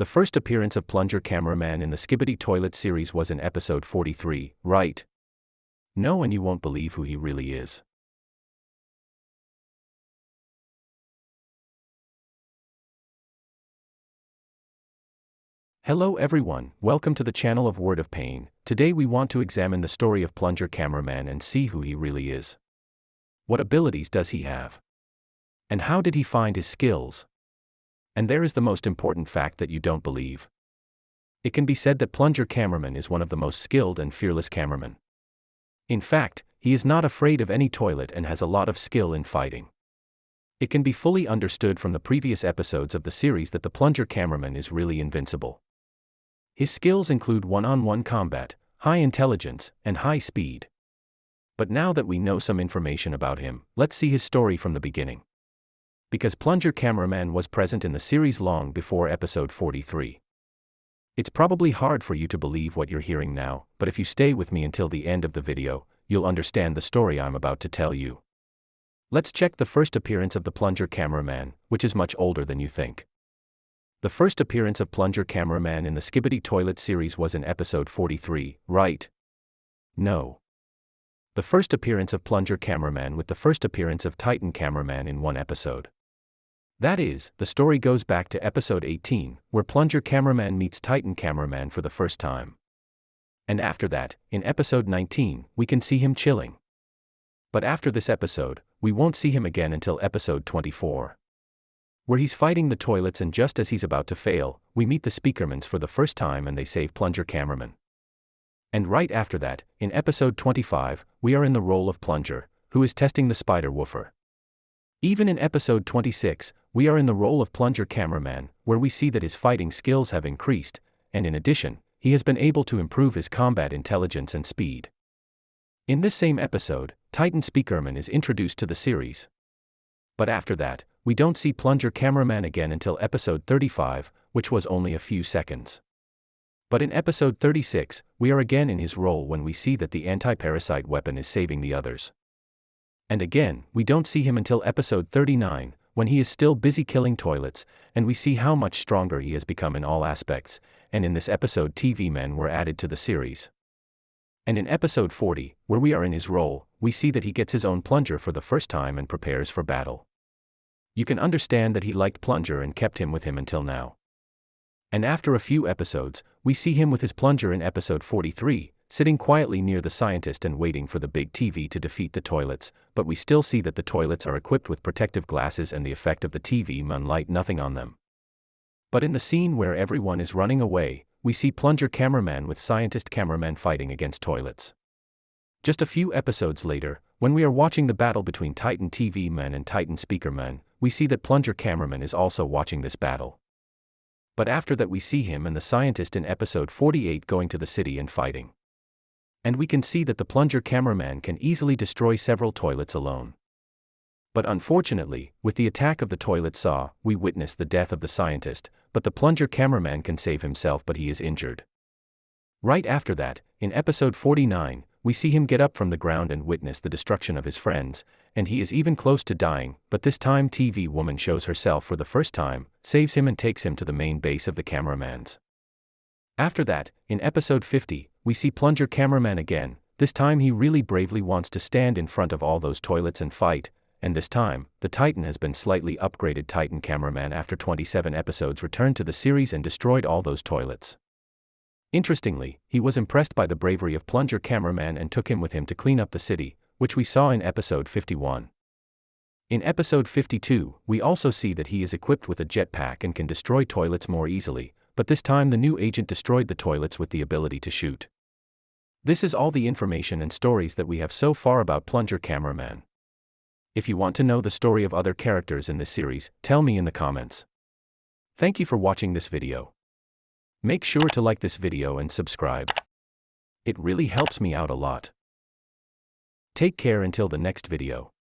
The first appearance of Plunger Cameraman in the Skibidi Toilet series was in episode 43, right? No, and you won't believe who he really is. Hello everyone, welcome to the channel of Word of Pain. Today we want to examine the story of Plunger Cameraman and see who he really is. What abilities does he have? And how did he find his skills? And there is the most important fact that you don't believe. It can be said that Plunger Cameraman is one of the most skilled and fearless cameramen. In fact, he is not afraid of any toilet and has a lot of skill in fighting. It can be fully understood from the previous episodes of the series that the Plunger Cameraman is really invincible. His skills include one-on-one combat, high intelligence, and high speed. But now that we know some information about him, let's see his story from the beginning. Because Plunger Cameraman was present in the series long before episode 43. It's probably hard for you to believe what you're hearing now, but if you stay with me until the end of the video, you'll understand the story I'm about to tell you. Let's check the first appearance of the Plunger Cameraman, which is much older than you think. The first appearance of Plunger Cameraman in the Skibidi Toilet series was in episode 43, right? No. The first appearance of Plunger Cameraman with the first appearance of Titan Cameraman in one episode. That is, the story goes back to episode 18, where Plunger Cameraman meets Titan Cameraman for the first time. And after that, in episode 19, we can see him chilling. But after this episode, we won't see him again until episode 24. Where he's fighting the toilets, and just as he's about to fail, we meet the Speakermans for the first time and they save Plunger Cameraman. And right after that, in episode 25, we are in the role of Plunger, who is testing the spider woofer. Even in episode 26, we are in the role of Plunger Cameraman, where we see that his fighting skills have increased, and in addition, he has been able to improve his combat intelligence and speed. In this same episode, Titan Speakerman is introduced to the series. But after that, we don't see Plunger Cameraman again until episode 35, which was only a few seconds. But in episode 36, we are again in his role when we see that the anti-parasite weapon is saving the others. And again, we don't see him until episode 39, when he is still busy killing toilets, and we see how much stronger he has become in all aspects, and in this episode TV men were added to the series. And in episode 40, where we are in his role, we see that he gets his own plunger for the first time and prepares for battle. You can understand that he liked Plunger and kept him with him until now. And after a few episodes, we see him with his plunger in episode 43, sitting quietly near the scientist and waiting for the big TV to defeat the toilets, but we still see that the toilets are equipped with protective glasses and the effect of the TV moonlight nothing on them. But in the scene where everyone is running away, we see Plunger Cameraman with scientist cameraman fighting against toilets. Just a few episodes later, when we are watching the battle between Titan TV men and Titan Speakerman, we see that Plunger Cameraman is also watching this battle. But after that we see him and the scientist in episode 48 going to the city and fighting. And we can see that the Plunger Cameraman can easily destroy several toilets alone. But unfortunately, with the attack of the toilet saw, we witness the death of the scientist, but the Plunger Cameraman can save himself, but he is injured. Right after that, in episode 49, we see him get up from the ground and witness the destruction of his friends, and he is even close to dying, but this time TV woman shows herself for the first time, saves him and takes him to the main base of the cameramans. After that, in episode 50, we see Plunger Cameraman again. This time he really bravely wants to stand in front of all those toilets and fight, and this time, the Titan has been slightly upgraded. Titan Cameraman after 27 episodes returned to the series and destroyed all those toilets. Interestingly, he was impressed by the bravery of Plunger Cameraman and took him with him to clean up the city, which we saw in episode 51. In episode 52, we also see that he is equipped with a jetpack and can destroy toilets more easily, but this time the new agent destroyed the toilets with the ability to shoot. This is all the information and stories that we have so far about Plunger Cameraman. If you want to know the story of other characters in this series, tell me in the comments. Thank you for watching this video. Make sure to like this video and subscribe. It really helps me out a lot. Take care until the next video.